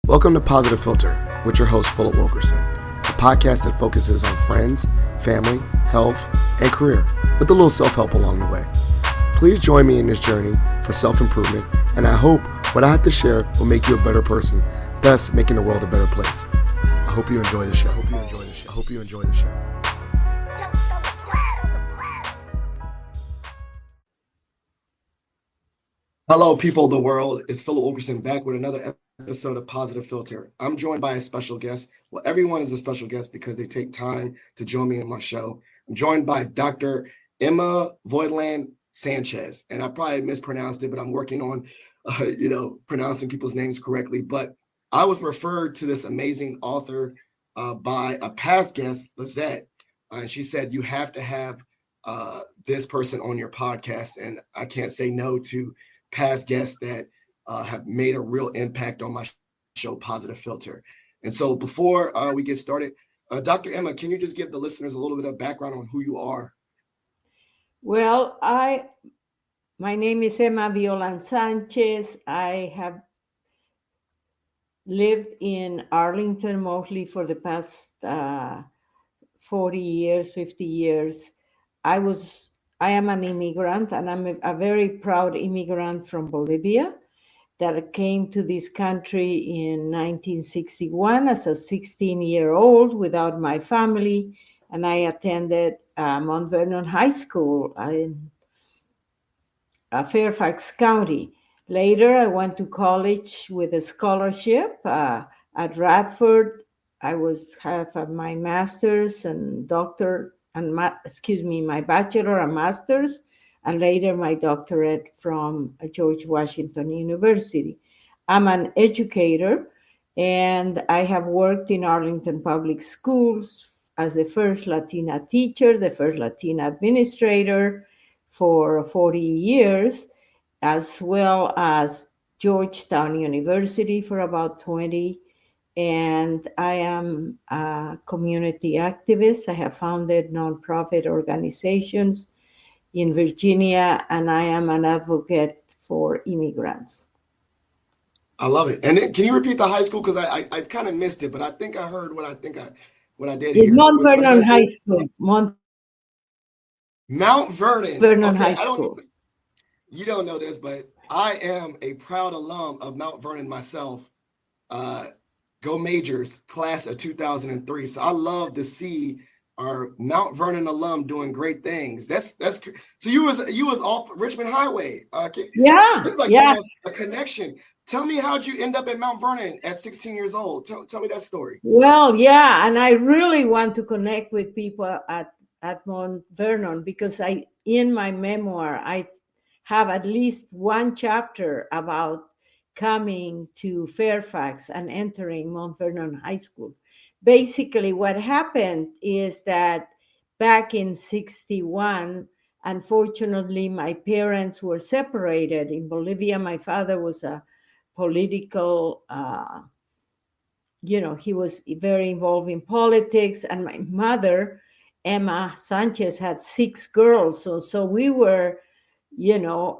Welcome to Positive Philter with your host, Philip Wilkerson, a podcast that focuses on friends, family, health, and career, with a little self-help along the way. Please join me in this journey for self-improvement, and I hope what I have to share will make you a better person, thus making the world a better place. I hope you enjoy the show. I hope you enjoy the show. Hello, people of the world. It's Philip Wilkerson back with another episode of Positive Philter. I'm joined by a special guest. Well, everyone is a special guest because they take time to join me in my show. I'm joined by Dr. Emma Violand-Sanchez, and I probably mispronounced it, but I'm working on, pronouncing people's names correctly. But I was referred to this amazing author by a past guest, Lizette, and she said, you have to have this person on your podcast, and I can't say no to past guests that have made a real impact on my show, Positive Philter. And so before we get started, Dr. Emma, can you just give the listeners a little bit of background on who you are? Well, my name is Emma Violand-Sanchez. I have lived in Arlington mostly for the past 40 years, 50 years. I am an immigrant, and I'm a very proud immigrant from Bolivia that came to this country in 1961 as a 16-year-old without my family, and I attended Mount Vernon High School in Fairfax County. Later, I went to college with a scholarship at Radford. I have my master's and my bachelor and master's, and later my doctorate from George Washington University. I'm an educator, and I have worked in Arlington Public Schools as the first Latina teacher, the first Latina administrator for 40 years, as well as Georgetown University for about 20. And I am a community activist. I have founded nonprofit organizations in Virginia, and I am an advocate for immigrants. I love it. And then, can you repeat the high school? Because I kind of missed it, but I think I heard what I did here. Mount Vernon High School. Mount Vernon. Vernon High School. You don't know this, but I am a proud alum of Mount Vernon myself. Go Majors, class of 2003. So I love to see our Mount Vernon alum doing great things. That's so you was off Richmond Highway. Yeah, this is like almost a connection. Tell me, how'd you end up at Mount Vernon at 16 years old? Tell me that story. Well, yeah, and I really want to connect with people at Mount Vernon because in my memoir I have at least one chapter about coming to Fairfax and entering Mount Vernon High School. Basically, what happened is that back in 61, unfortunately, my parents were separated in Bolivia. My father was a political, he was very involved in politics. And my mother, Emma Sanchez, had 6 girls. So we were,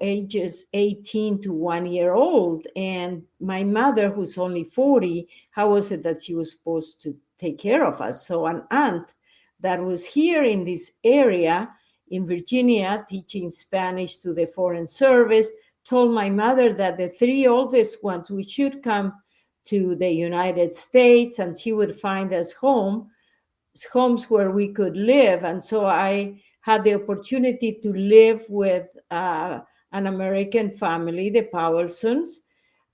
ages 18 to 1 year old. And my mother, who's only 40, how was it that she was supposed to take care of us? So an aunt that was here in this area in Virginia teaching Spanish to the Foreign Service told my mother that the 3 oldest ones, we should come to the United States and she would find us homes where we could live. And so I had the opportunity to live with an American family, the Powelsons,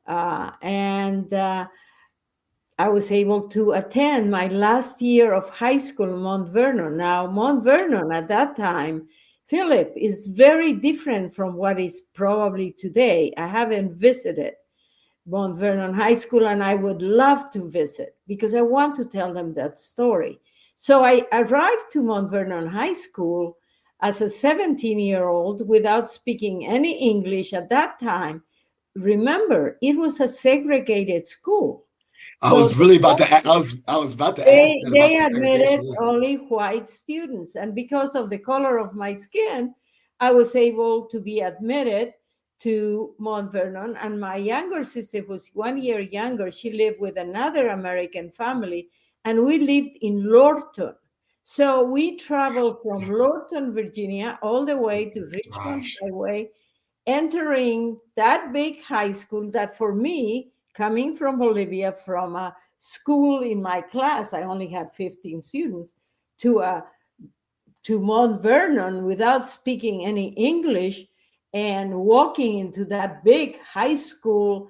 and I was able to attend my last year of high school, Mount Vernon. Now, Mount Vernon at that time, Philip, is very different from what is probably today. I haven't visited Mount Vernon High School, and I would love to visit because I want to tell them that story. So I arrived to Mount Vernon High School as a 17-year-old without speaking any English at that time. Remember, it was a segregated school. I was about to ask that. They admitted only white students. And because of the color of my skin, I was able to be admitted to Mount Vernon, and my younger sister was 1 year younger. She lived with another American family, and we lived in Lorton. So we traveled from Lorton, Virginia, all the way to Richmond Gosh. Highway, entering that big high school that for me, coming from Bolivia, from a school in my class, I only had 15 students, to Mount Vernon without speaking any English and walking into that big high school.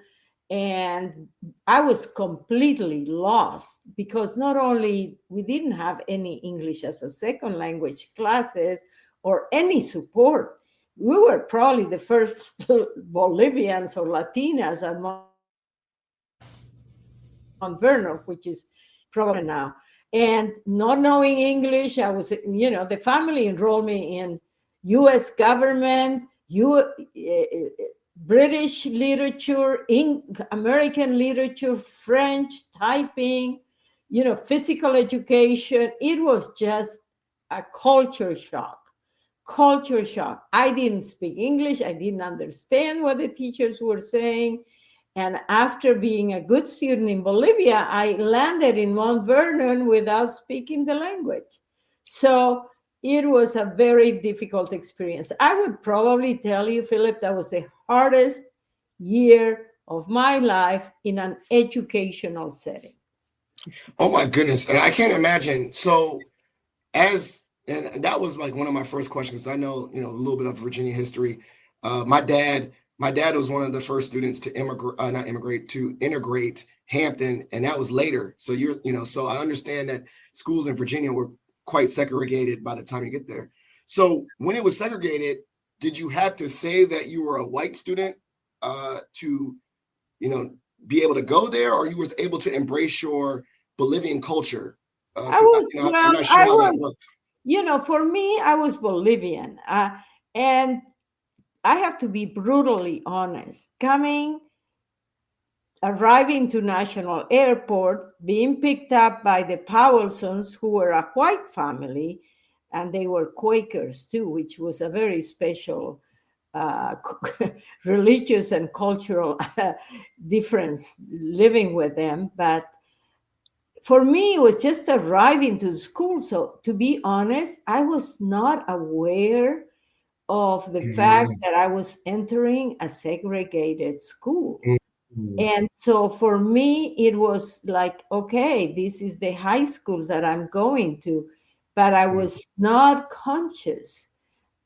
And I was completely lost because not only we didn't have any English as a second language classes or any support. We were probably the first Bolivians or Latinas at Mount Vernon, which is probably now. And not knowing English, I was, the family enrolled me in U.S. government, British literature, American literature, French, typing, physical education. It was just a culture shock. Culture shock. I didn't speak English. I didn't understand what the teachers were saying. And after being a good student in Bolivia, I landed in Mount Vernon without speaking the language. So it was a very difficult experience. I would probably tell you, Philip, that was the hardest year of my life in an educational setting. Oh my goodness. And I can't imagine. So and that was like one of my first questions. I know, a little bit of Virginia history. My dad was one of the first students to not immigrate, to integrate Hampton, and that was later. So so I understand that schools in Virginia were quite segregated by the time you get there. So when it was segregated, did you have to say that you were a white student to, be able to go there, or you was able to embrace your Bolivian culture? I'm not sure how that worked. For me, I was Bolivian. And I have to be brutally honest. Arriving to National Airport, being picked up by the Powelsons, who were a white family, and they were Quakers too, which was a very special religious and cultural difference living with them. But for me, it was just arriving to school. So to be honest, I was not aware of the fact that I was entering a segregated school. And so for me, it was like, okay, this is the high school that I'm going to. But I was not conscious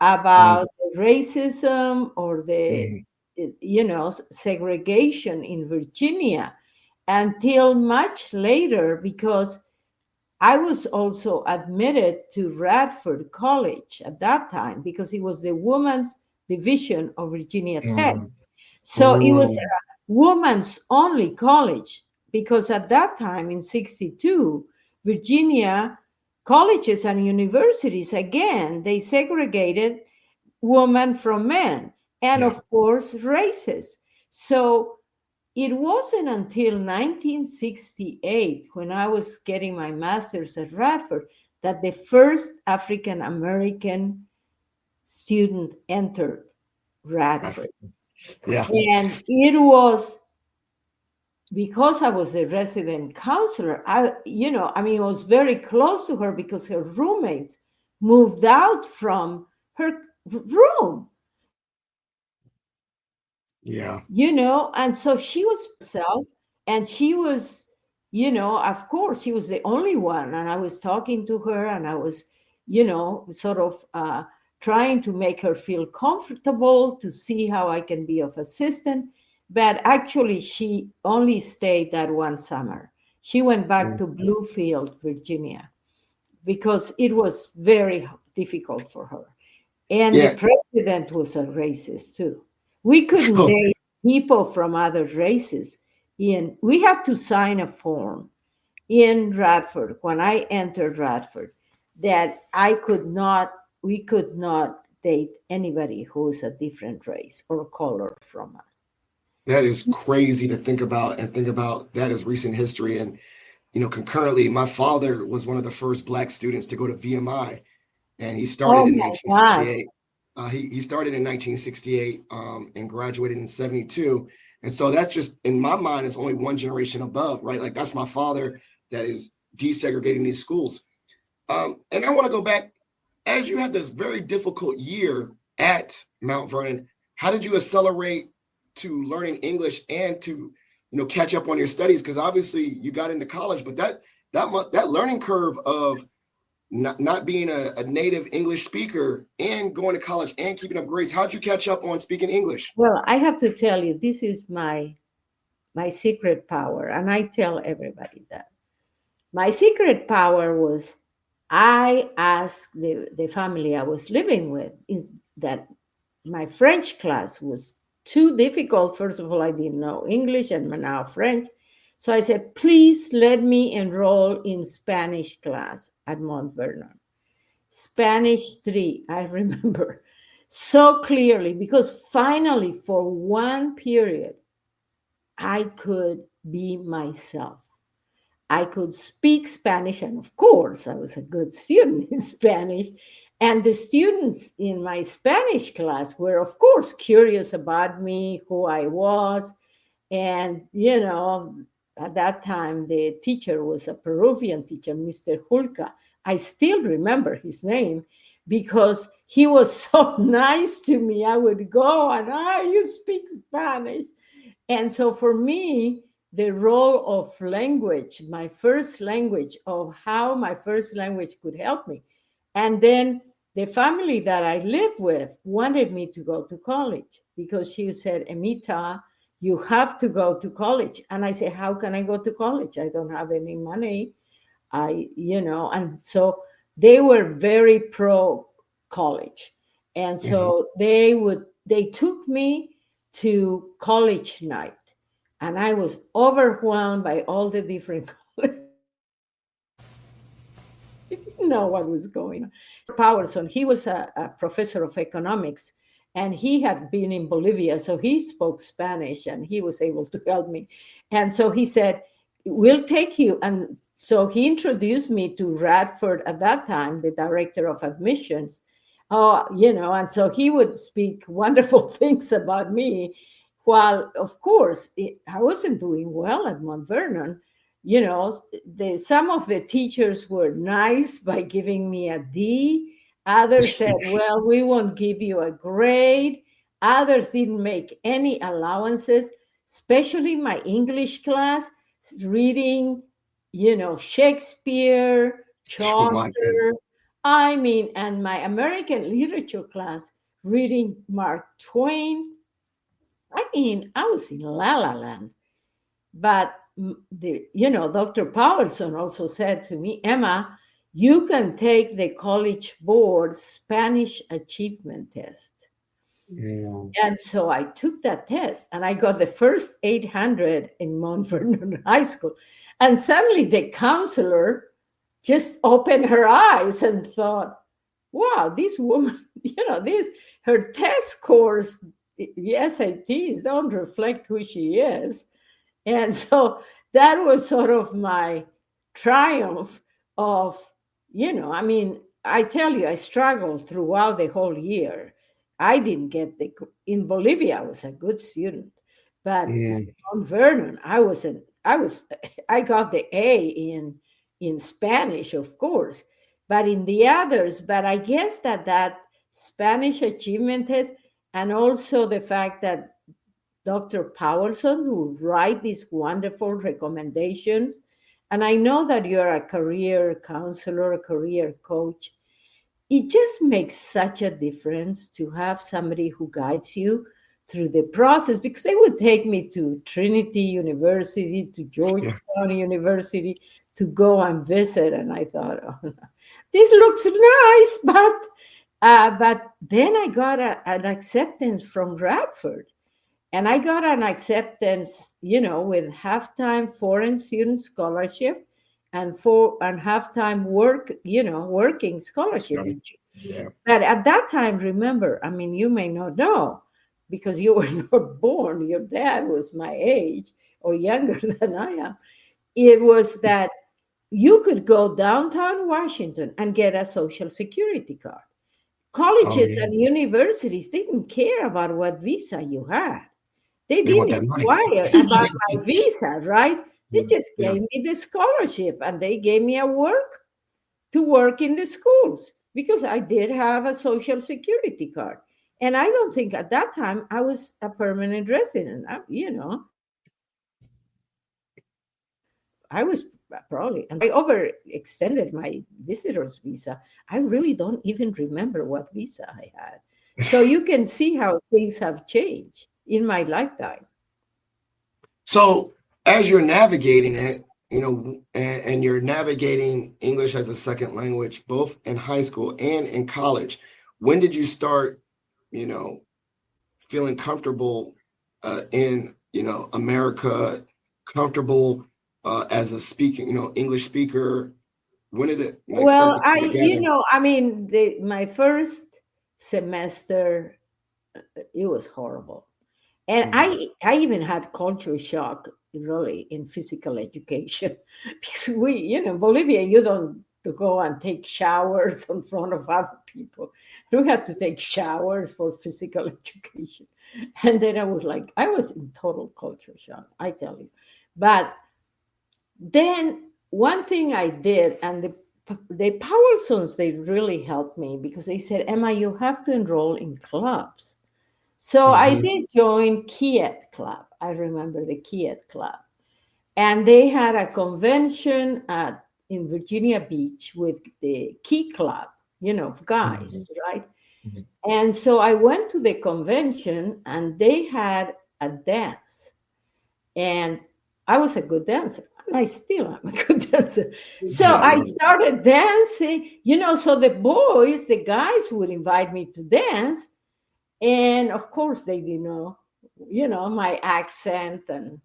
about racism or the, segregation in Virginia until much later, because I was also admitted to Radford College at that time because it was the women's division of Virginia Tech. So it was a women's only college because at that time in 62, Virginia colleges and universities, again, they segregated women from men and, of course, races. So it wasn't until 1968, when I was getting my master's at Radford, that the first African American student entered Radford. Yeah. And it was because I was the resident counselor. It was very close to her because her roommates moved out from her room. Yeah. And so she was herself, and she was, of course, she was the only one. And I was talking to her, and I was, sort of trying to make her feel comfortable, to see how I can be of assistance. But actually, she only stayed that one summer. She went back to Bluefield, Virginia, because it was very difficult for her. And the president was a racist too. We couldn't date people from other races. We had to sign a form in Radford when I entered Radford that we could not date anybody who was a different race or color from us. That is crazy to think about, and think about that as recent history. And, concurrently, my father was one of the first Black students to go to VMI, and he started Oh in my God. 1968. He started in 1968 and graduated in 72. And so that's just, in my mind, is only one generation above, right? Like that's my father that is desegregating these schools. And I want to go back, as you had this very difficult year at Mount Vernon, how did you accelerate to learning English and to, catch up on your studies? Because obviously you got into college, but that learning curve of not being a native English speaker and going to college and keeping up grades, how'd you catch up on speaking English? Well, I have to tell you, this is my secret power, and I tell everybody that. My secret power was I asked the family I was living with that my French class was too difficult. First of all, I didn't know English and now French. So I said, please let me enroll in Spanish class at Mount Vernon. Spanish 3, I remember so clearly, because finally, for one period, I could be myself. I could speak Spanish, and of course, I was a good student in Spanish. And the students in my Spanish class were, of course, curious about me, who I was. And, at that time, the teacher was a Peruvian teacher, Mr. Hulka. I still remember his name because he was so nice to me. I would go and, you speak Spanish. And so for me, the role of language, my first language, of how my first language could help me. And then the family that I lived with wanted me to go to college because she said, Emita, you have to go to college. And I said, how can I go to college? I don't have any money. And so they were very pro college. And so they took me to college night. And I was overwhelmed by all the different colleges. I didn't know what was going on. Powerson, he was a professor of economics, and he had been in Bolivia, so he spoke Spanish, and he was able to help me. And so he said, we'll take you. And so he introduced me to Radford at that time, the director of admissions. And so he would speak wonderful things about me, while, of course, I wasn't doing well at Mount Vernon. Some of the teachers were nice by giving me a D. Others said, well, we won't give you a grade. Others didn't make any allowances, especially my English class, reading, Shakespeare, Oh my goodness. Chaucer. And my American literature class, reading Mark Twain. I was in La La Land. But Dr. Powerson also said to me, Emma, you can take the College Board Spanish Achievement Test. Yeah. And so I took that test, and I got the first 800 in Mount Vernon High School. And suddenly the counselor just opened her eyes and thought, wow, this woman, her test scores, the SATs don't reflect who she is. And so that was sort of my triumph of, I tell you, I struggled throughout the whole year. I didn't get in Bolivia, I was a good student, but on Vernon, I got the A in Spanish, of course, but in the others, but I guess that Spanish achievement test, and also the fact that Dr. Powerson, who write these wonderful recommendations. And I know that you're a career counselor, a career coach. It just makes such a difference to have somebody who guides you through the process, because they would take me to Trinity University, to Georgetown University to go and visit. And I thought, oh, no, this looks nice, but then I got an acceptance from Radford. And I got an acceptance, with half-time foreign student scholarship and half-time working scholarship. Yeah. But at that time, remember, you may not know because you were not born. Your dad was my age or younger than I am. It was that you could go downtown Washington and get a Social Security card, Oh colleges yeah, and universities didn't care about what visa you had. They they want didn't that money. inquire about my visa, right? They Yeah, just yeah. gave me the scholarship and they gave me a work to work in the schools because I did have a social security card. And I don't think at that time I was a permanent resident. I was probably, and I overextended my visitor's visa. I really don't even remember what visa I had. So you can see how things have changed in my lifetime. So as you're navigating it, and you're navigating English as a second language, both in high school and in college, when did you start, you know, feeling comfortable in, America, comfortable as a speaking, English speaker? When did it like start Well, to come together? I mean, my first semester, it was horrible. And Mhm. I even had culture shock, really, in physical education. Because Bolivia, you don't go and take showers in front of other people. You have to take showers for physical education. And then I was in total culture shock, I tell you. But then one thing I did, and the Powelsons, they really helped me because they said, Emma, you have to enroll in clubs. So I Mhm. did join Kiet Club. I remember the Kiet Club. And they had a convention in Virginia Beach with the Key Club, of guys, Mhm. right? And so I went to the convention and they had a dance. And I was a good dancer. And I still am a good dancer. So Yeah, I I love it. started dancing, so the boys, the guys would invite me to dance. And of course they didn't know, my accent and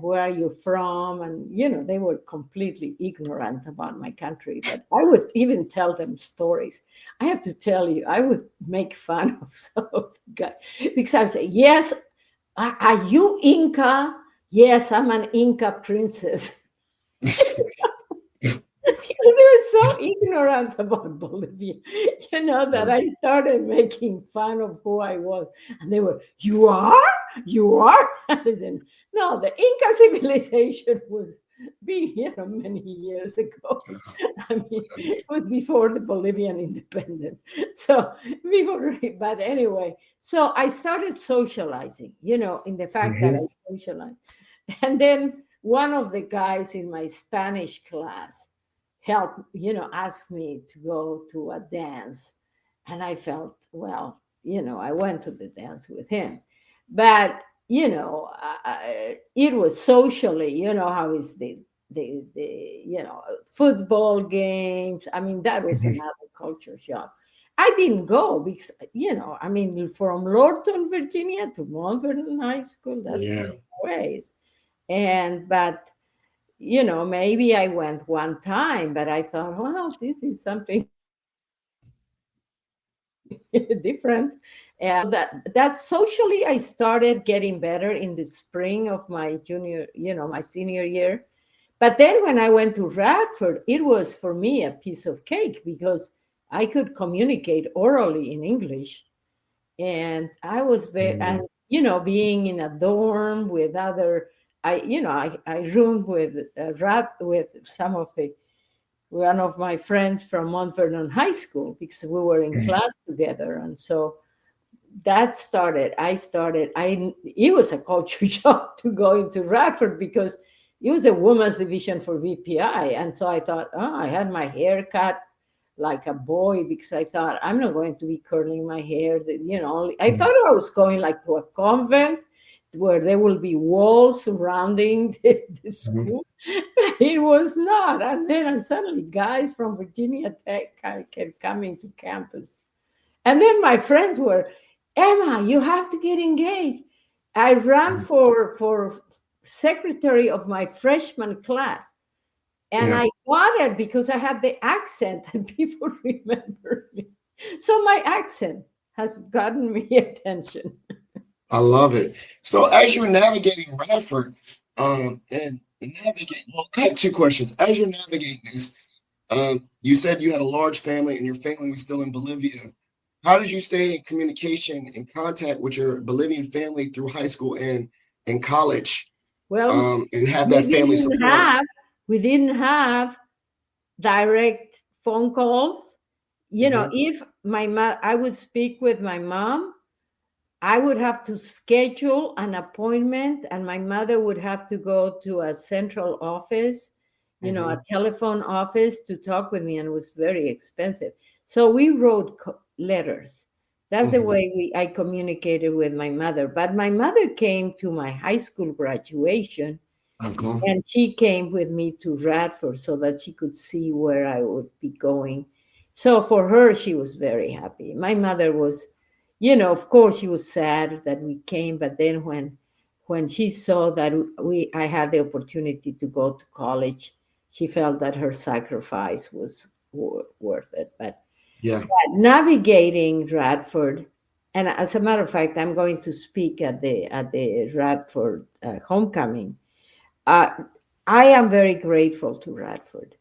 where are you from, and they were completely ignorant about my country, but I would even tell them stories. I have to tell you, I would make fun of some of the guys because I would say, yes, are you Inca? Yes, I'm an Inca princess. Because they were so ignorant about Bolivia, that I started making fun of who I was. And they were, you are? You are? I said, no, the Inca civilization was being, many years ago. I mean, it was before the Bolivian independence. So but anyway, so I started socializing, in the fact that Mhm. I socialized. And then one of the guys in my Spanish class helped, asked me to go to a dance. And I felt, well, I went to the dance with him. But, it was socially, how is the football games. I mean, that was Mhm. another culture shock. I didn't go because, I mean, from Lorton, Virginia to Mount Vernon High School, that's Yeah. ways. But maybe I went one time, but I thought, wow, this is something different. And that socially, I started getting better in the spring of my my senior year. But then when I went to Radford, it was for me a piece of cake because I could communicate orally in English. And I was very, and Mhm. being in a dorm with other, I roomed with with some of the one of my friends from Mount Vernon High School because we were in Mhm. class together, and so that started. I started. I It was a culture shock to go into Radford because it was a women's division for VPI, and so I thought, oh, I had my hair cut like a boy because I thought I'm not going to be curling my hair. I Mhm. thought I was going like to a convent where there will be walls surrounding the Mhm. school, but it was not. And then suddenly guys from Virginia Tech kept coming to campus. And then my friends were, Emma, you have to get engaged. I ran Mhm. for secretary of my freshman class. And Yeah, I got it because I had the accent and people remember me. So my accent has gotten me attention. I love it. So as you're navigating Radford, and navigate, well, I have two questions. As you're navigating this, you said you had a large family and your family was still in Bolivia. how did you stay in communication and contact with your Bolivian family through high school and college, Well, and have we that family didn't support? have we didn't have direct phone calls. You know, Hmm. if I would speak with my mom, I would have to schedule an appointment, and my mother would have to go to a central office, a Hmm. telephone office to talk with me, and it was very expensive. So we wrote letters. That's the Hmm. way I communicated with my mother. But my mother came to my high school graduation, Okay. and she came with me to Radford so that she could see where I would be going. So for her, she was very happy. My mother was, of course, she was sad that we came, but then when she saw that I had the opportunity to go to college, she felt that her sacrifice was worth it. But Yeah. navigating Radford, and as a matter of fact, I'm going to speak at the Radford homecoming. uh, I am very grateful to Radford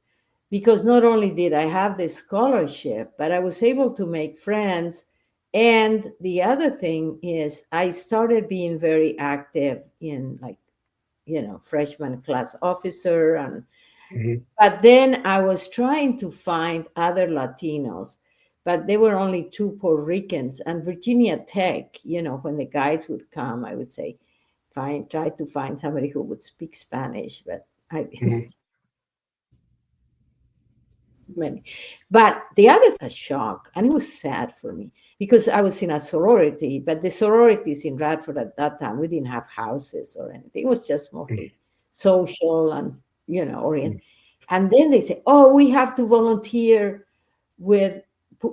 because not only did I have the scholarship, but I was able to make friends. And the other thing is, I started being very active in, like, freshman class officer. And Hmm. but then I was trying to find other Latinos, but there were only two Puerto Ricans. And Virginia Tech, when the guys would come, I would say, try to find somebody who would speak Spanish, but I Hmm. many. But the other a shock, and it was sad for me because I was in a sorority, but the sororities in Radford at that time, we didn't have houses or anything. It was just mostly social and, orient. And then they say, oh, we have to volunteer with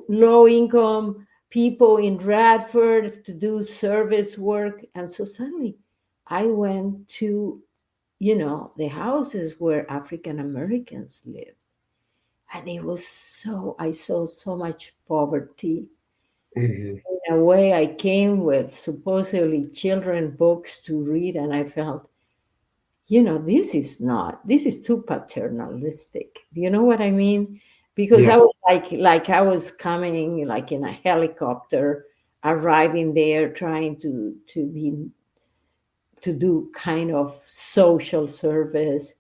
low income people in Radford to do service work. And so suddenly I went to, the houses where African Americans live. And it was I saw so much poverty. Hmm. In a way, I came with supposedly children books to read, and I felt, this is too paternalistic. Do you know what I mean? Because I Yes. was like I was coming like in a helicopter, arriving there, trying to do kind of social service,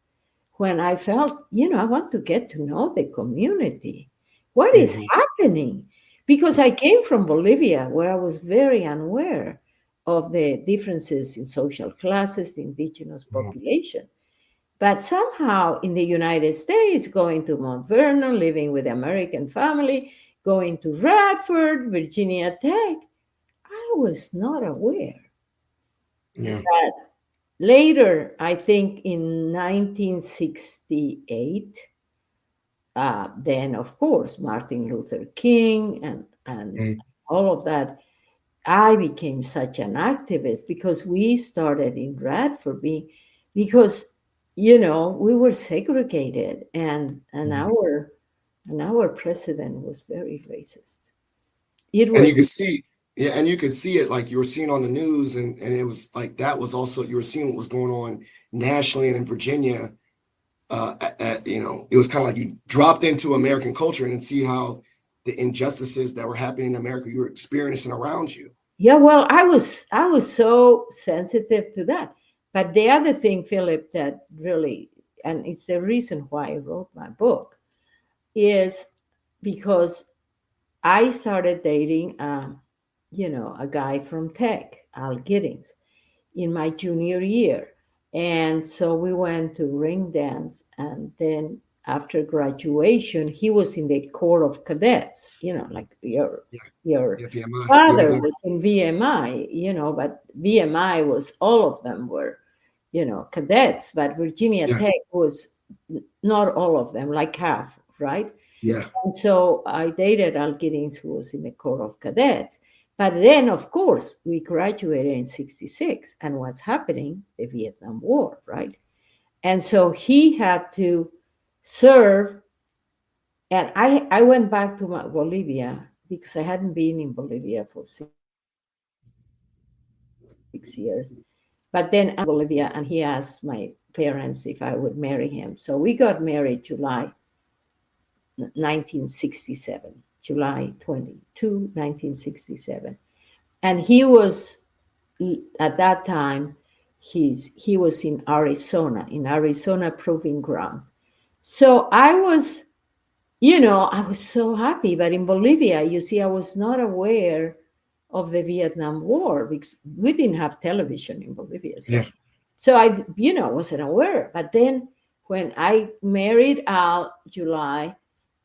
when I felt, I want to get to know the community. What is Hmm. happening? Because I came from Bolivia, where I was very unaware of the differences in social classes, the indigenous population. But somehow in the United States, going to Mount Vernon, living with the American family, going to Radford, Virginia Tech, I was not aware. Yeah. Later, I think in 1968, then of course Martin Luther King and Mm. all of that, I became such an activist because we started in Radford because we were segregated, and Mhm. our president was very racist. It And you was could see, yeah, and you could see it like you were seeing on the news, and it was like that was also you were seeing what was going on nationally and in Virginia. It was kind of like you dropped into American culture and see how the injustices that were happening in America you were experiencing around you. Yeah, well, I was so sensitive to that. But the other thing, Philip, that really, and it's the reason why I wrote my book, is because I started dating, a guy from Tech, Al Giddings, in my junior year. And so we went to ring dance. And then after graduation, he was in the Corps of Cadets, like Yeah, your yeah, VMI, father VMI. was in VMI, but VMI was, all of them were, cadets, but Virginia Yeah, Tech was not all of them, like half, right? yeah, And so I dated Al Giddings, who was in the Corps of Cadets. But then, of course, we graduated in 66. And what's happening? The Vietnam War, right? And so he had to serve. And I went back to Bolivia because I hadn't been in Bolivia for 6 years. But then I Bolivia, and he asked my parents if I would marry him. So we got married July 1967, July. July 22, 1967. And he was, at that time, he was in Arizona Proving Grounds. So I was so happy. But in Bolivia, you see, I was not aware of the Vietnam War because we didn't have television in Bolivia. Yeah. So I, wasn't aware. But then when I married Al July,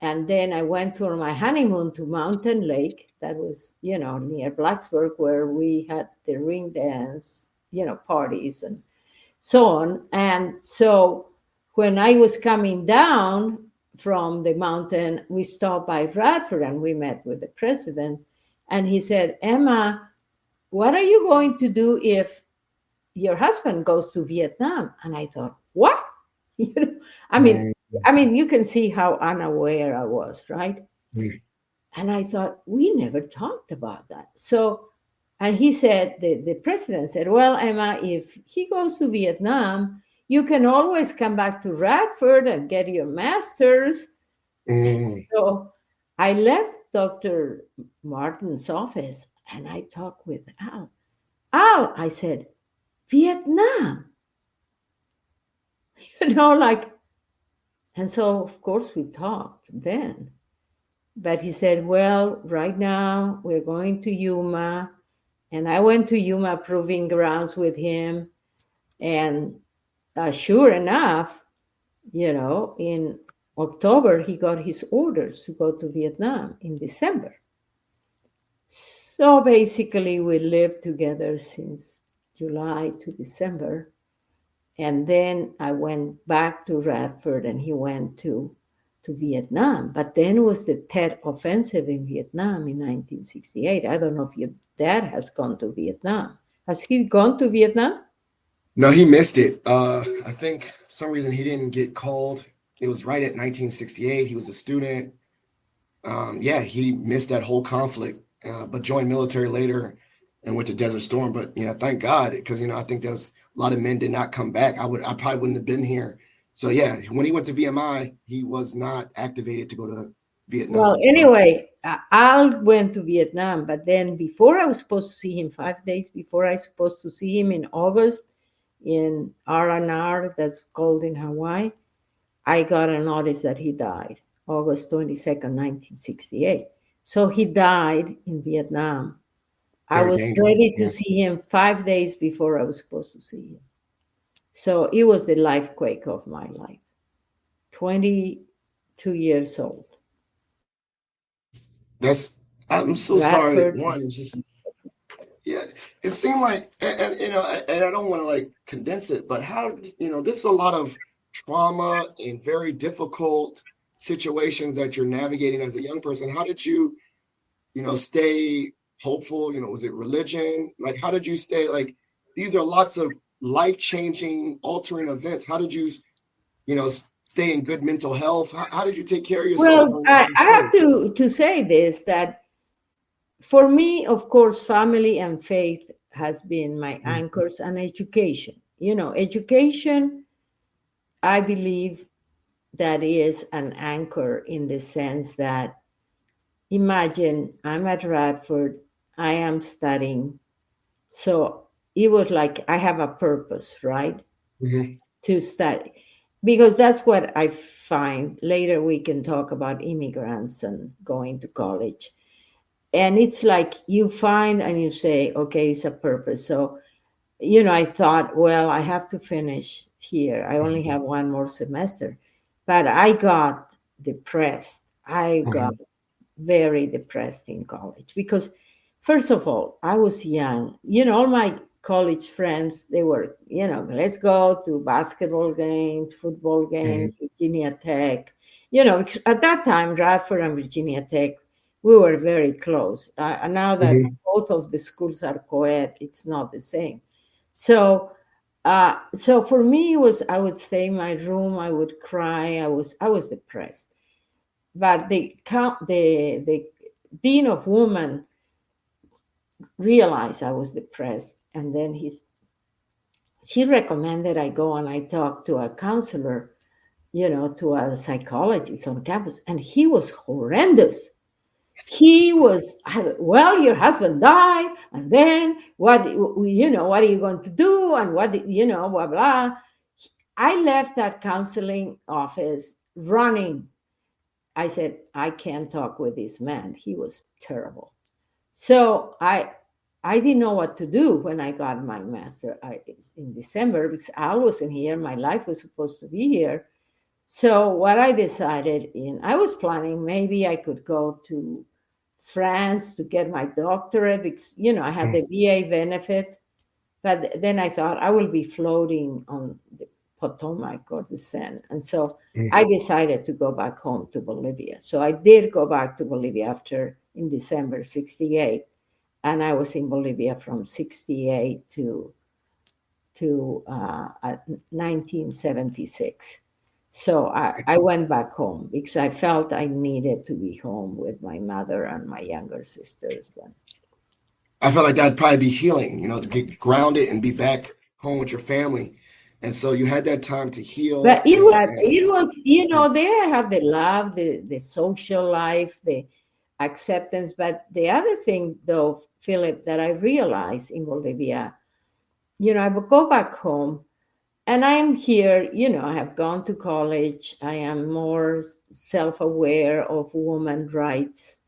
and then I went for my honeymoon to Mountain Lake, that was, near Blacksburg, where we had the ring dance, parties and so on. And so when I was coming down from the mountain, we stopped by Radford and we met with the president. And he said, Emma, what are you going to do if your husband goes to Vietnam? And I thought, what? You know, I mean, you can see how unaware I was, right? Mm. And I thought, we never talked about that. So, and he said, the president said, well, Emma, if he goes to Vietnam, you can always come back to Radford and get your master's. Mm. So I left Dr. Martin's office and I talked with Al. Al, I said, Vietnam, like, and so of course we talked then. But he said, well, right now we're going to Yuma. And I went to Yuma Proving Grounds with him. And sure enough, in October, he got his orders to go to Vietnam in December. So basically, we lived together since July to December. And then I went back to Radford and he went to Vietnam. But then was the Tet Offensive in Vietnam in 1968. I don't know if your dad has gone to Vietnam. Has he gone to Vietnam? No, he missed it. I think for some reason he didn't get called. It was right at 1968. He was a student. Yeah, he missed that whole conflict, but joined military later and went to Desert Storm. But yeah, thank God, because I think there's a lot of men did not come back. I probably wouldn't have been here. So yeah, when he went to VMI, he was not activated to go to Well, Vietnam. So anyway, Al went to Vietnam, but then before I was supposed to see him, 5 days before I was supposed to see him in August in R&R, that's called in Hawaii, I got a notice that he died, August 22nd, 1968. So he died in Vietnam. I very was dangerous. ready to Yeah. see him 5 days before I was supposed to see him. So it was the life quake of my life. 22 years old. That's I'm so sorry. Radford. One, it's just yeah, it seemed like, and I don't want to like condense it, but how, this is a lot of trauma and very difficult situations that you're navigating as a young person. How did you, stay hopeful? Was it religion? Like, how did you stay, like, these are lots of life-changing, altering events. How did you, stay in good mental health? How did you take care of yourself Well, during all I these have things? to say this, that for me, of course, family and faith has been my anchors, and education. Education, I believe that is an anchor in the sense that, imagine I'm at Radford, I am studying. So it was like I have a purpose, right? Mhm. To study. Because that's what I find. Later we can talk about immigrants and going to college. And it's like you find and you say, okay, it's a purpose. So, I thought, well, I have to finish here. I only have one more semester. But I got depressed. I got Mhm. very depressed in college because, first of all, I was young. All my college friends, they were, let's go to basketball games, football games, Mhm. Virginia Tech. Because at that time, Radford and Virginia Tech, we were very close. Now that Mhm. both of the schools are co-ed, it's not the same. So for me, it was, I would stay in my room, I would cry, I was depressed. But the dean of women realized I was depressed, and then she recommended I go and I talk to a counselor, to a psychologist on campus, and he was horrendous. he was, well, your husband died, and then what, what are you going to do, and what, blah blah. I left that counseling office running. I said, I can't talk with this man. He was terrible. So I didn't know what to do when I got my master in December, because I wasn't here. My life was supposed to be here. So what I decided, I was planning maybe I could go to France to get my doctorate, because I had the VA benefits. But then I thought I will be floating on the Potomac or the Seine. And so I decided to go back home to Bolivia. So I did go back to Bolivia after in December 68. And I was in Bolivia from 68 to 1976. So I went back home because I felt I needed to be home with my mother and my younger sisters. And I felt like that'd probably be healing, to get grounded and be back home with your family. And so you had that time to heal But it was, and there I had the love, the social life, the acceptance. But the other thing, though, Philip, that I realized in Bolivia, I would go back home and I am here, I have gone to college. I am more self-aware of women rights.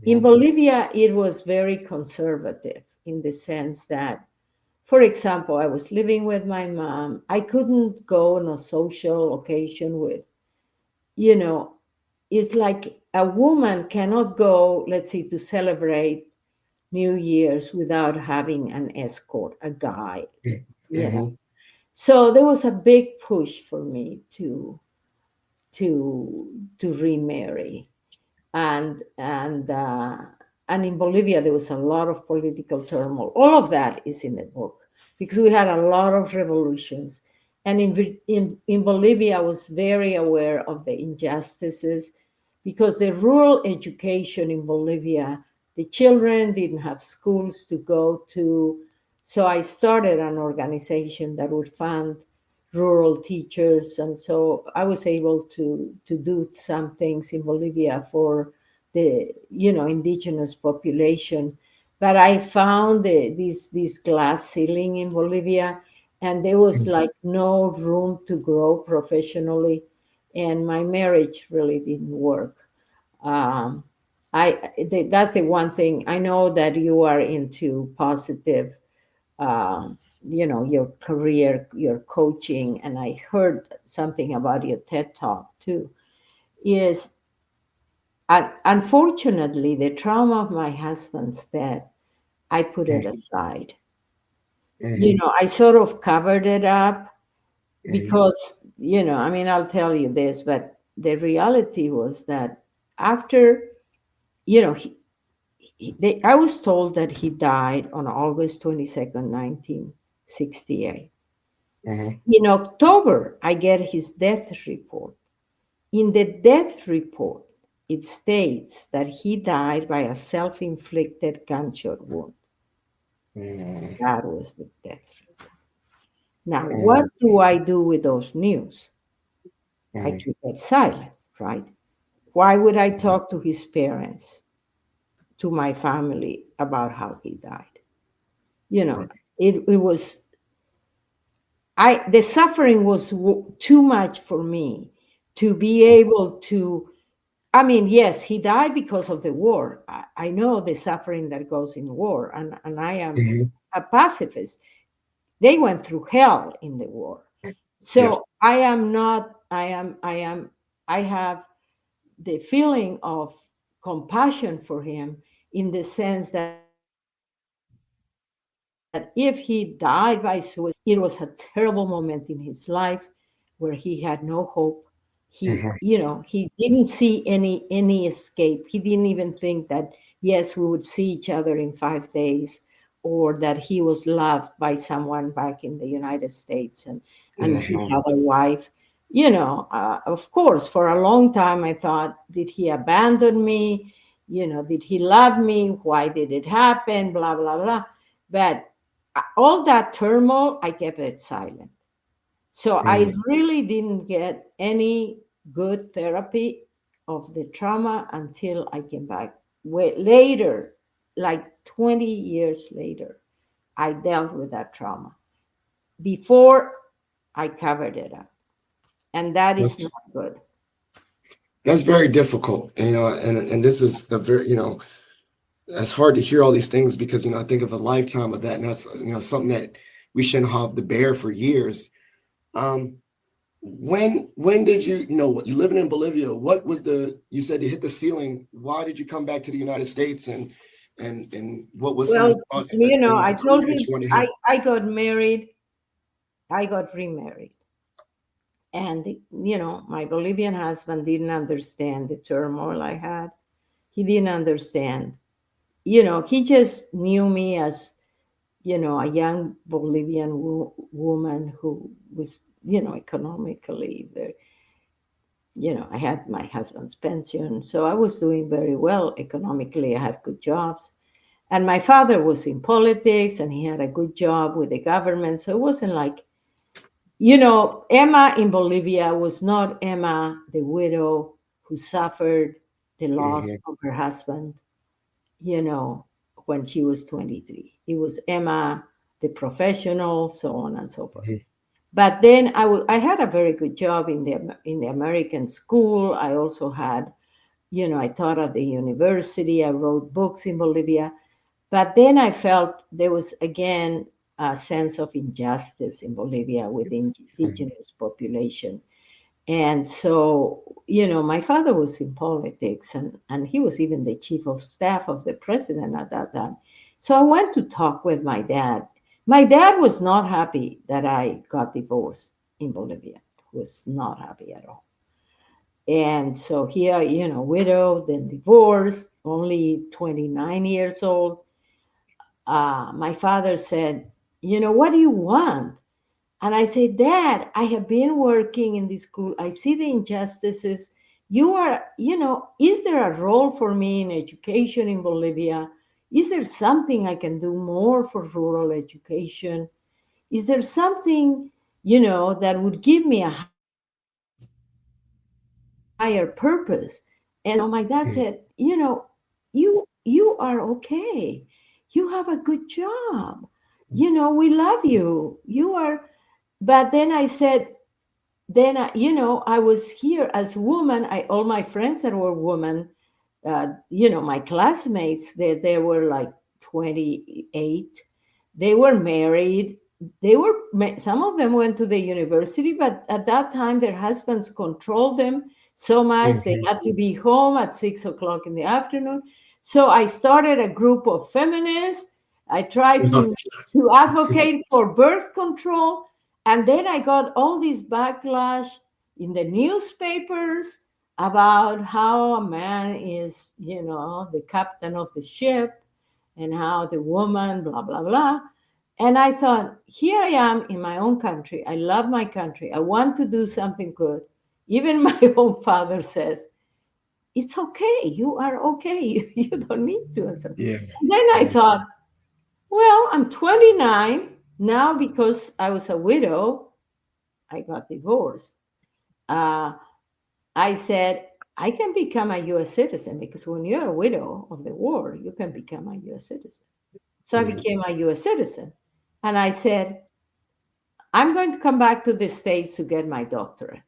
In Bolivia, it was very conservative in the sense that, for example, I was living with my mom. I couldn't go on a social occasion with, you know, it's like a woman cannot go, let's say, to celebrate New Year's without having an escort, a guy, you know. Mhm. So there was a big push for me to remarry. And in Bolivia there was a lot of political turmoil. All of that is in the book because we had a lot of revolutions, and in Bolivia I was very aware of the injustices because the rural education in Bolivia, the children didn't have schools to go to. So I started an organization that would fund rural teachers, and so I was able to do some things in Bolivia for the indigenous population. But I found this glass ceiling in Bolivia, and there was like no room to grow professionally, and my marriage really didn't work. um, that's the one thing I know, that you are into positive, your career, your coaching, and I heard something about your TED talk too. Is unfortunately the trauma of my husband's death, I put it aside. Mhm. I sort of covered it up Mhm. because, I mean, I'll tell you this, but the reality was that after, I was told that he died on August 22nd, 1968. Mhm. In October, I get his death report. In the death report, it states that he died by a self inflicted gunshot wound. Mhm. That was the death report. Now, what Mhm. do I do with those news? I Mhm. keep it silent, right? Why would I talk to his parents, to my family about how he died? You know, Right. it was, the suffering was too much for me to be able to. I mean, yes, he died because of the war. I know the suffering that goes in war, and I am Mhm. a pacifist. They went through hell in the war. Yes. So I am not, I have the feeling of compassion for him, in the sense that if he died by suicide, it was a terrible moment in his life where he had no hope. He didn't see any escape. He didn't even think that, yes, we would see each other in 5 days, or that he was loved by someone back in the United States, and he Mhm. had a wife. Of course, for a long time I thought, did he abandon me? Did he love me? Why did it happen? Blah blah blah. But all that turmoil, I kept it silent. So I Mhm. really didn't get any good therapy of the trauma until I came back later, like 20 years later, I dealt with that trauma. Before, I covered it up. And that is That's not good. that's very difficult, and this is a very, it's hard to hear all these things because, I think of a lifetime of that, and that's, something that we shouldn't have to bear for years. Um, when did you living in Bolivia, what was you said you hit the ceiling. Why did you come back to the United States, and what was some of Well, the thoughts that, I the career told that you you want to have? I got married, I got remarried. And, my Bolivian husband didn't understand the turmoil I had. He didn't understand. He just knew me as, a young Bolivian woman who was, economically very, I had my husband's pension. So I was doing very well economically. I had good jobs. And my father was in politics and he had a good job with the government. So it wasn't like, Emma in Bolivia was not Emma, the widow who suffered the loss Mhm, of her husband, you know, when she was 23. It was Emma, the professional, so on and so forth. mhm, But then I had a very good job in the American school. I also had, I taught at the university. I wrote books in Bolivia. But then I felt there was again a sense of injustice in Bolivia with the mhm, indigenous population. And so, my father was in politics and he was even the chief of staff of the president at that time. So I went to talk with my dad. My dad was not happy that I got divorced in Bolivia, was not happy at all. And so here, widowed, then divorced, only 29 years old. My father said, what do you want? And I said, Dad, I have been working in this school. I see the injustices. Is there a role for me in education in Bolivia? Is there something I can do more for rural education? Is there something, that would give me a higher purpose? And, my dad said, mhm, you are okay. You have a good job. We love you. You are. But then I said, I was here as a woman. All my friends that were women, my classmates, they were like 28. They were married. Some of them went to the university, but at that time their husbands controlled them so much they mhm. had to be home at 6 o'clock in the afternoon. So I started a group of feminists. I tried to advocate for birth control, and then I got all this backlash in the newspapers about how a man is, the captain of the ship and how the woman, blah, blah, blah. And I thought, here I am in my own country. I love my country. I want to do something good. Even my own father says, it's okay. You are okay. You don't need to. And Yeah, then I yeah. thought, well, I'm 29 now because I was a widow. I got divorced. Uh, I said, I can become a US citizen because when you're a widow of the war, you can become a US citizen. So I Mhm. became a US citizen. And I said, I'm going to come back to the States to get my doctorate.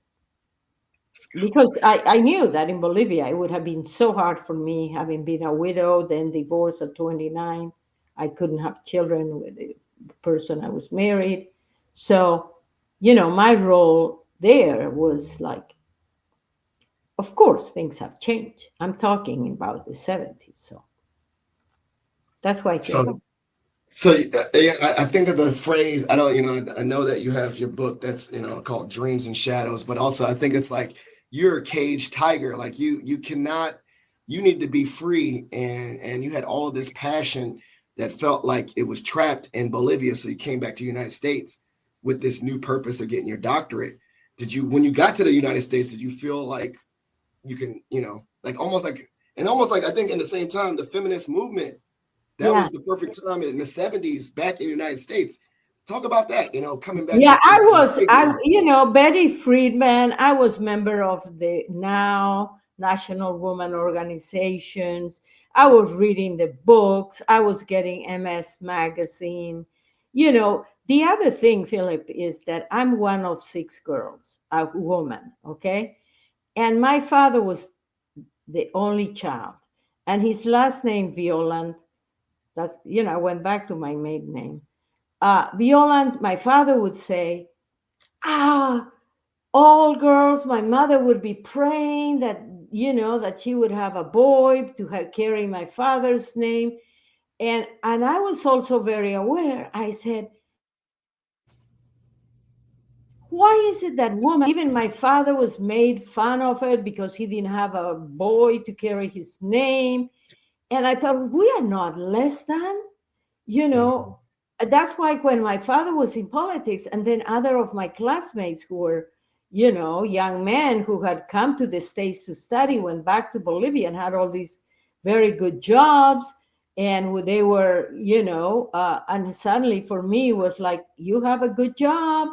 Because I knew that in Bolivia, it would have been so hard for me, having been a widow, then divorced at 29. I couldn't have children with the person I was married. So, my role there was like, of course, things have changed. I'm talking about the 70s. So that's why I came back. So, yeah, I think of the phrase. I don't, I know that you have your book that's, called Dreams and Shadows, but also I think it's like you're a caged tiger. Like you cannot, you need to be free, and you had all this passion that felt like it was trapped in Bolivia. So you came back to the United States with this new purpose of getting your doctorate. When you got to the United States, did you feel like you can, like almost like I think in the same time, the feminist movement, that Yeah. was the perfect time in the 70s back in the United States. Talk about that, coming back Yeah, with this big I, energy. Betty Friedman, I was member of the Now. national women organizations. I was reading the books. I was getting MS Magazine. The other thing, Philip, is that I'm one of six girls, a woman, okay? And my father was the only child. And his last name, Violand, I went back to my maiden name. Violand, my father would say, ah, all girls, my mother would be praying that she would have a boy to carry my father's name. And I was also very aware. I said, why is it that woman, even my father was made fun of it because he didn't have a boy to carry his name. And I thought, we are not less than, you Mhm. know. That's why when my father was in politics, and then other of my classmates who were, young men who had come to the States to study, went back to Bolivia and had all these very good jobs. And they were, and suddenly for me, it was like, you have a good job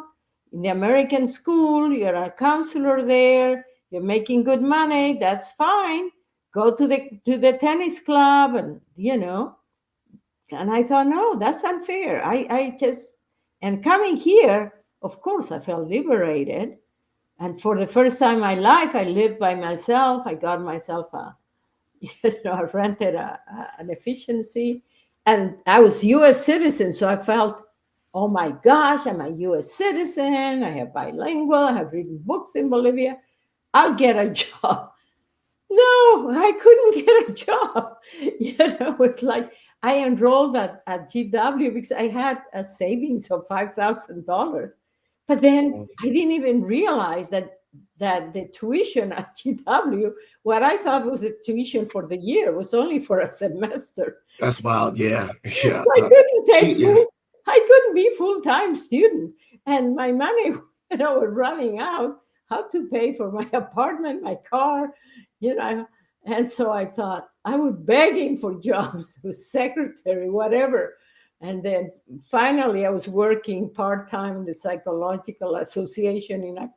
in the American school, you're a counselor there, you're making good money, that's fine. Go to the tennis club, and I thought, no, that's unfair. I just, and coming here, of course, I felt liberated. And for the first time in my life, I lived by myself. I got myself I rented an efficiency, and I was U.S. citizen. So I felt, oh my gosh, I'm a U.S. citizen. I have bilingual. I have written books in Bolivia. I'll get a job. No, I couldn't get a job. It's like I enrolled at GW because I had a savings of $5,000. But then I didn't even realize that the tuition at GW, what I thought was the tuition for the year, was only for a semester. That's wild. Yeah. So Yeah. I couldn't take Yeah. I couldn't be full-time student. And my money, was running out, how to pay for my apartment, my car, you know. And so I thought I was begging for jobs, was secretary, whatever. And then finally I was working part-time in the Psychological Association in a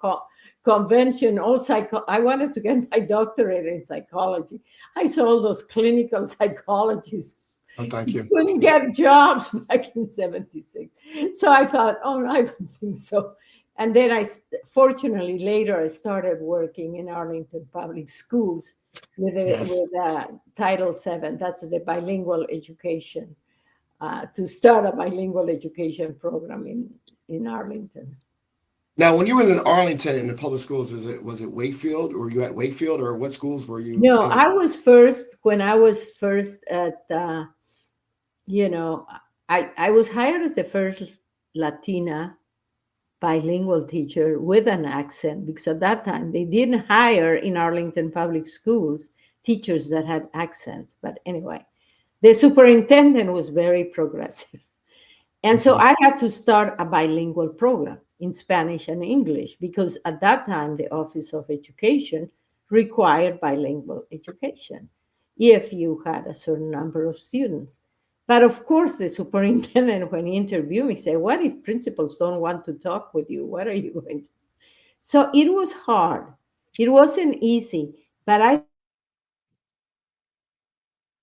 convention. I wanted to get my doctorate in psychology. I saw all those clinical psychologists Oh, thank you. couldn't get jobs back in 76. So I thought, oh, I don't think so. And then fortunately, later I started working in Arlington Public Schools Yes. with Title VII. That's the bilingual education, to start a bilingual education program in Arlington. Now, when you were in Arlington in the public schools, was it Wakefield? Or were you at Wakefield, or what schools were you No, in? when I was first at, you know, I was hired as the first Latina bilingual teacher with an accent, because at that time they didn't hire in Arlington Public Schools teachers that had accents. But anyway, the superintendent was very progressive. And so Mhm. I had to start a bilingual program in Spanish and English, because at that time the Office of Education required bilingual education if you had a certain number of students. But of course, the superintendent, when he interviewed me, said, what if principals don't want to talk with you? What are you going to? So it was hard. It wasn't easy. But I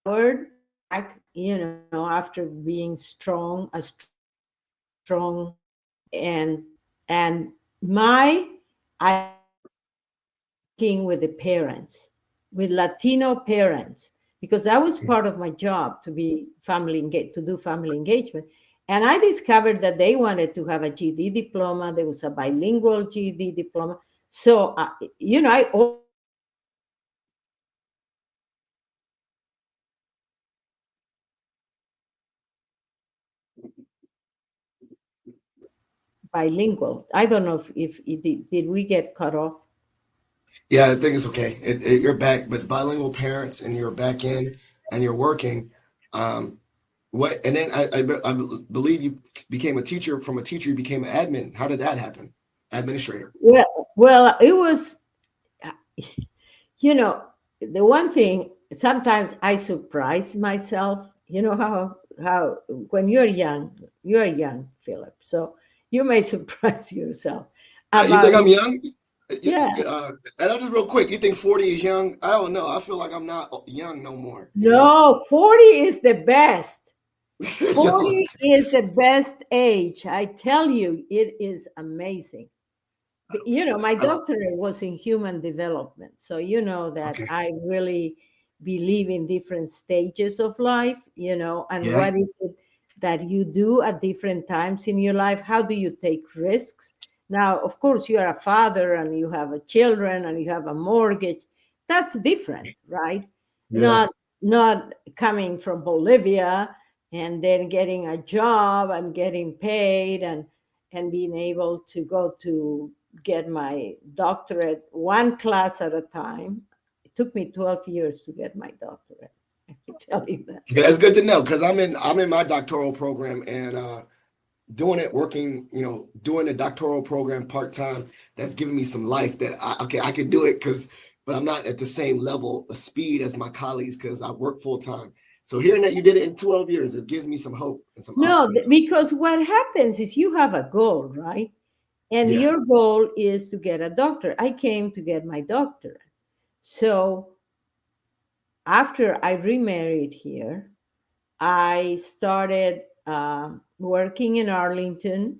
word back, after being strong, a strong, and my I working with the parents, with Latino parents, because that was part of my job, to do family engagement. And I discovered that they wanted to have a GED diploma. There was a bilingual GED diploma. So, I bilingual. I don't know if did we get cut off? Yeah, I think it's okay. You're back, but bilingual parents, and you're back in, and you're working. Um, what? And then I believe you became a teacher. From a teacher, you became an admin. How did that happen? Administrator. Well, it was, you know, the one thing, sometimes I surprise myself. You know how when you're young, Philip. So you may surprise yourself You about think I'm young? Yeah. And I'm just real quick. You think 40 is young? I don't know. I feel like I'm not young no more. No, 40 is the best. Yo, 40 is the best age. I tell you, it is amazing. My I love. doctorate was in human development. So, you know that Okay. I really believe in different stages of life, and Yeah. what is it that you do at different times in your life? How do you take risks? Now, of course, you are a father and you have a children and you have a mortgage. That's different, right? Yeah. Not coming from Bolivia and then getting a job and getting paid and being able to go to get my doctorate one class at a time. It took me 12 years to get my doctorate. I can tell you that. Okay, that's good to know because I'm in my doctoral program and doing it working, doing the doctoral program part time. That's giving me some life that I could do it but I'm not at the same level of speed as my colleagues because I work full time. So hearing that you did it in 12 years, it gives me some hope and some No, optimism. because what happens is you have a goal, right? And Yeah. your goal is to get a doctor. I came to get my doctorate. So after I remarried here, I started working in Arlington.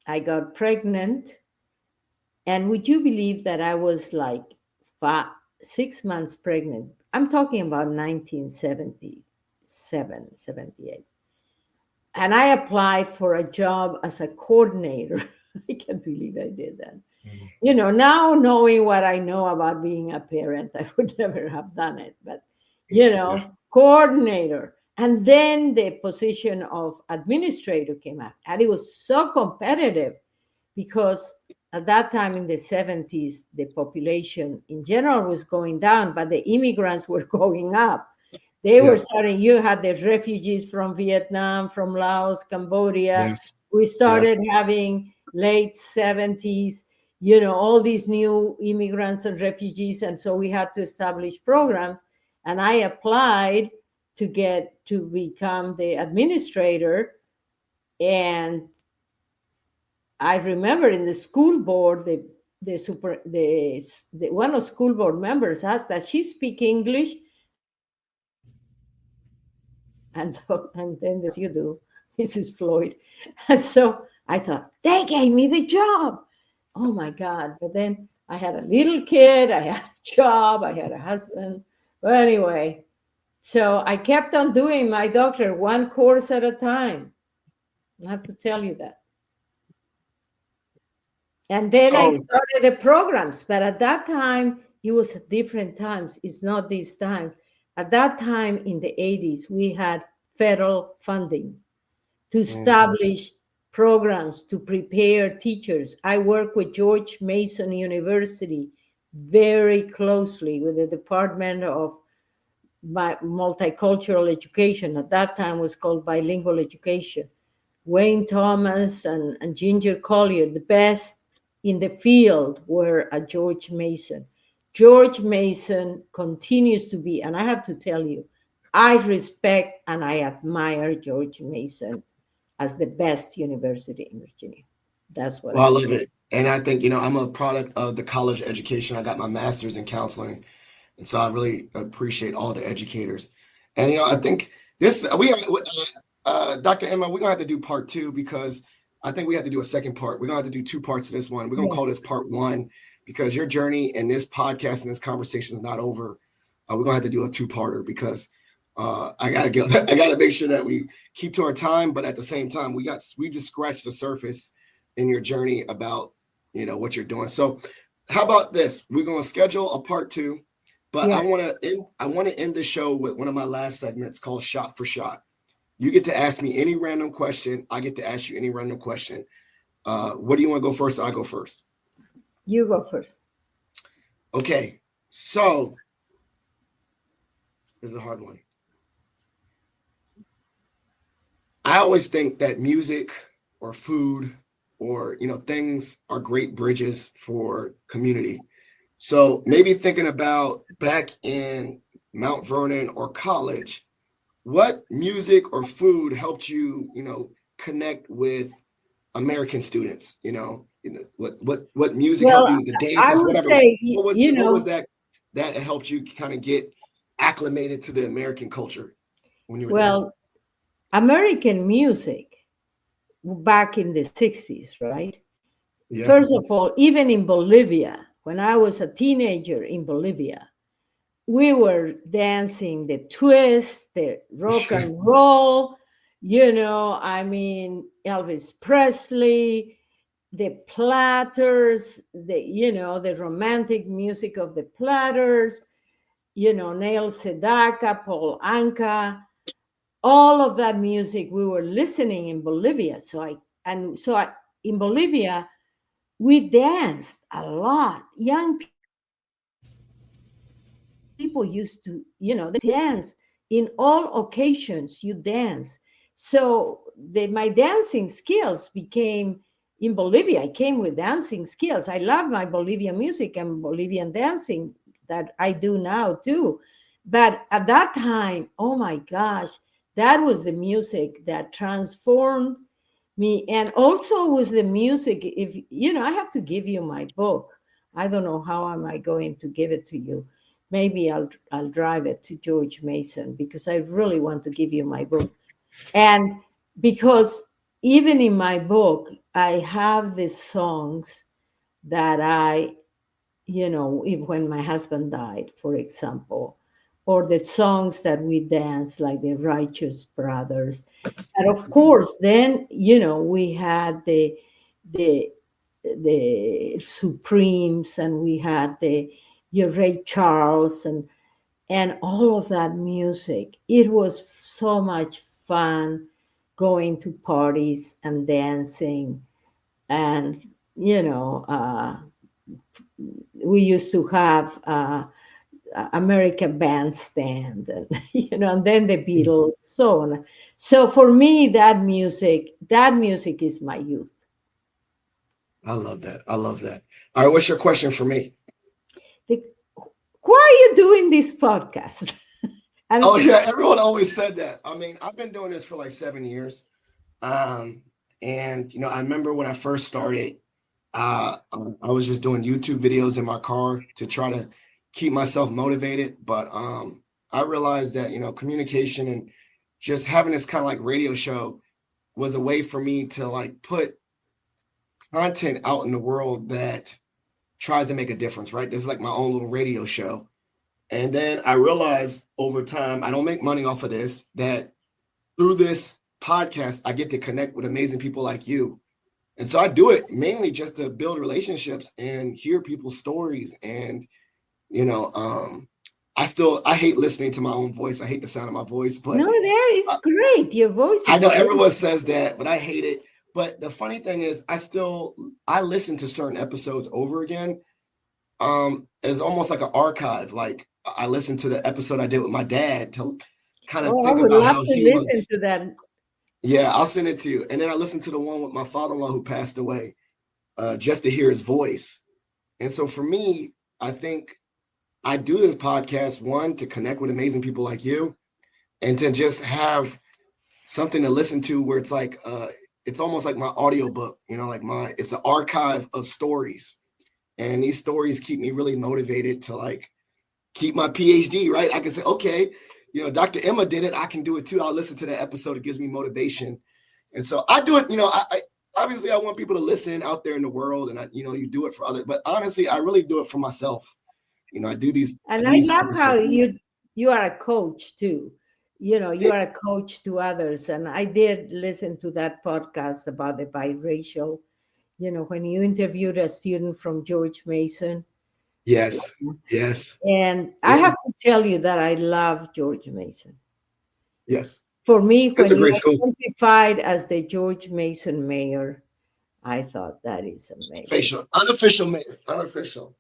I got pregnant. And would you believe that I was like 6 months pregnant? I'm talking about 1977, 78. And I applied for a job as a coordinator. I can't believe I did that. Mhm. Now knowing what I know about being a parent, I would never have done it. But, Yeah. coordinator. And then the position of administrator came up. And it was so competitive because at that time in the 70s, the population in general was going down, but the immigrants were going up. They were Yes. starting, you had the refugees from Vietnam, from Laos, Cambodia. Yes. We Yes. started having late 70s, all these new immigrants and refugees. And so we had to establish programs. And I applied to get to become the administrator. And I remember in the school board, the one of school board members asked, "Does she speak English?" And then this you do, Mrs. Floyd. And so I thought they gave me the job. Oh my God! But then I had a little kid, I had a job, I had a husband. But anyway, so I kept on doing my doctor one course at a time. I have to tell you that. And then I So started the programs, but at that time, it was at different times. It's not this time. At that time in the 80s, we had federal funding to mhm. establish programs to prepare teachers. I work with George Mason University very closely with the Department of Multicultural Education. At that time was called Bilingual Education. Wayne Thomas and Ginger Collier, the best in the field, were at George Mason. George Mason continues to be, and I have to tell you, I respect and I admire George Mason as the best university in Virginia. That's what Well, I I can. love it. And I think, I'm a product of the college education. I got my master's in counseling. And so I really appreciate all the educators. And, I think Dr. Emma, we're going to have to do part two because I think we have to do a second part. We're going to have to do two parts of this one. We're going to Yeah. call this part one because your journey and this podcast and this conversation is not over. We're going to have to do a two-parter because I got to get, I got to make sure that we keep to our time. But at the same time, we just scratched the surface in your journey about, what you're doing. So how about this? We're going to schedule a part two. But Yeah. I want to end the show with one of my last segments called Shot for Shot. You get to ask me any random question. I get to ask you any random question. What do you want to go first? I go first. You go first. Okay. So this is a hard one. I always think that music or food or things are great bridges for community. So maybe thinking about back in Mount Vernon or college, what music or food helped you, connect with American students, what music Well, helped you, the I dances, would whatever. say, What was that helped you kind of get acclimated to the American culture when you were there? well, American music back in the 60s, right? Yeah. First of all, even in Bolivia, when I was a teenager in Bolivia, we were dancing the twist, the rock and roll, I mean, Elvis Presley, the Platters, the romantic music of the Platters, Neil Sedaka, Paul Anka, all of that music we were listening in Bolivia. In Bolivia, we danced a lot. Young people used to, they dance in all occasions. You dance. So my dancing skills became in Bolivia. I came with dancing skills. I love my Bolivian music and Bolivian dancing that I do now too. But at that time, oh my gosh, that was the music that transformed me. And also was the music. If I have to give you my book. I don't know how am I going to give it to you. Maybe I'll drive it to George Mason because I really want to give you my book. And because even in my book, I have these songs that if when my husband died, for example, or the songs that we danced, like the Righteous Brothers. And of course, then, we had the Supremes, and we had the Ray Charles, and all of that music. It was so much fun going to parties and dancing. And, we used to have American Bandstand, and, and then the Beatles, so on. So for me, that music is my youth. I love that. I love that. All right, what's your question for me? The, why are you doing this podcast? Oh And yeah, everyone always said that. I mean, I've been doing this for like 7 years. Um, and I remember when I first started, I was just doing YouTube videos in my car to try to keep myself motivated. But I realized that, communication and just having this kind of like radio show was a way for me to like put content out in the world that tries to make a difference, right? This is like my own little radio show. And then I realized over time, I don't make money off of this, that through this podcast, I get to connect with amazing people like you. And so I do it mainly just to build relationships and hear people's stories. And, you know, I hate listening to my own voice. I hate the sound of my voice, no, but there it's great. Your voice I is know great. everyone says that, but I hate it. But the funny thing is, I listen to certain episodes over again. As almost like an archive. Like I listened to the episode I did with my dad to kind of Oh, I think would about love how to he listen was. to that. Yeah, I'll send it to you. And then I listened to the one with my father-in-law who passed away, just to hear his voice. And so for me, I think I do this podcast, one, to connect with amazing people like you, and to just have something to listen to where it's almost like my audiobook, it's an archive of stories. And these stories keep me really motivated to like keep my PhD, right? I can say, okay, Dr. Emma did it. I can do it too. I'll listen to that episode. It gives me motivation. And so I do it, I obviously I want people to listen out there in the world, and you do it for others, but honestly, I really do it for myself. I do And I these love how episodes. you are a coach too. You It, are a coach to others. And I did listen to that podcast about the biracial, when you interviewed a student from George Mason. yes, yes, And I yeah, have to tell you that I love George Mason. yes. For me, It's when a he great school. identified as the George Mason mayor, I thought that is amazing. Unofficial.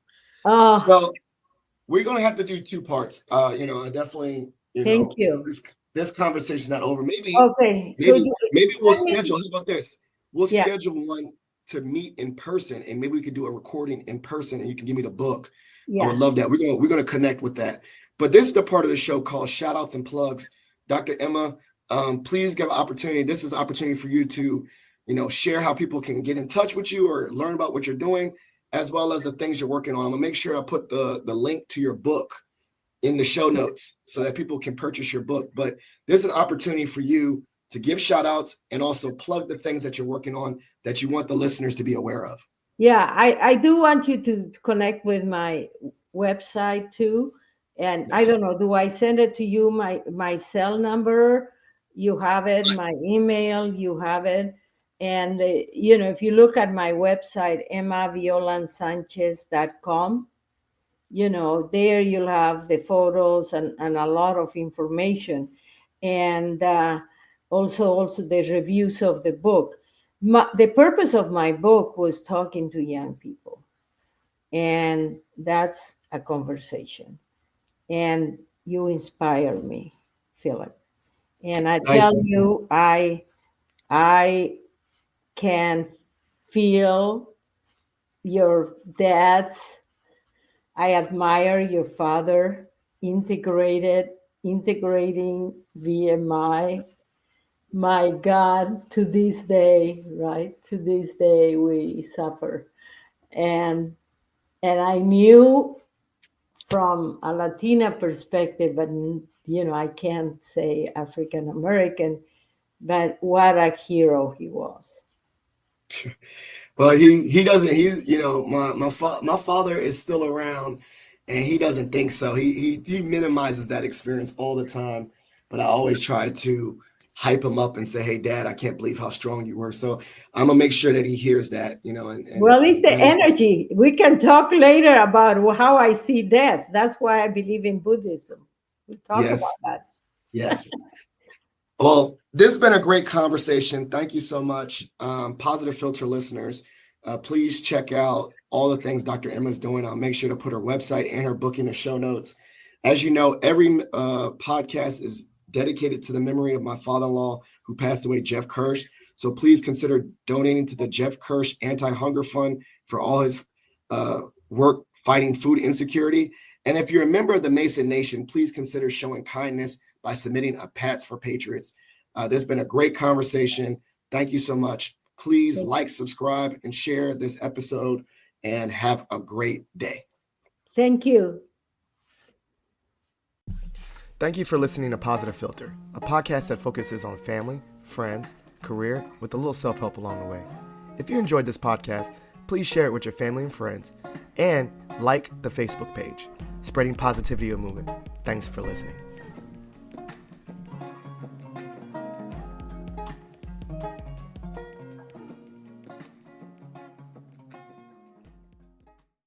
Oh, Well, we're gonna have to do two parts. I definitely, thank you. this conversation's not over. Okay, could Maybe, you maybe we'll send me? schedule. How about this? We'll Yeah, schedule one to meet in person, and maybe we could do a recording in person, and you can give me the book. I would yeah. love that. We're gonna connect with that. But this is the part of the show called shout outs and plugs. Dr. Emma, please give an opportunity. This is an opportunity for you to, share how people can get in touch with you or learn about what you're doing, as well as the things you're working on. I'm gonna make sure I put the link to your book in the show notes so that people can purchase your book. But there's an opportunity for you to give shout outs and also plug the things that you're working on that you want the listeners to be aware of. Yeah, I do want you to connect with my website too. And I Yes. don't know, do I send it to you, my cell number? You have it, my email, you have it. And, if you look at my website, Violand-Sanchez.com, there you'll have the photos and a lot of information. And also the reviews of the book. The purpose of my book was talking to young people, and that's a conversation. And you inspire me, Philip. And I Thank tell you. you, I can feel your dad's. I admire your father integrating VMI. My God, to this day, right? To this day, we suffer. And I knew from a Latina perspective, but I can't say African American, but what a hero he was. Well, he doesn't. He's my father is still around, and he doesn't think so. He minimizes that experience all the time. But I always try to hype him up and say, "Hey, Dad, I can't believe how strong you were." So I'm gonna make sure that he hears that, and Well, it's the knows that. energy. We can talk later about how I see death. That's why I believe in Buddhism. We'll talk Yes, about that. yes. Well, this has been a great conversation. Thank you so much, Positive Filter listeners. Please check out all the things Dr. Emma is doing. I'll make sure to put her website and her book in the show notes. As you know, every podcast is dedicated to the memory of my father-in-law who passed away, Jeff Kirsch. So please consider donating to the Jeff Kirsch Anti-Hunger Fund for all his work fighting food insecurity. And if you're a member of the Mason Nation, please consider showing kindness by submitting a Pats for Patriots. There's been a great conversation. Thank you so much. Please like, subscribe, and share this episode, and have a great day. Thank you. Thank you for listening to Positive Filter, a podcast that focuses on family, friends, career, with a little self-help along the way. If you enjoyed this podcast, please share it with your family and friends, and like the Facebook page, Spreading Positivity of Movement. Thanks for listening.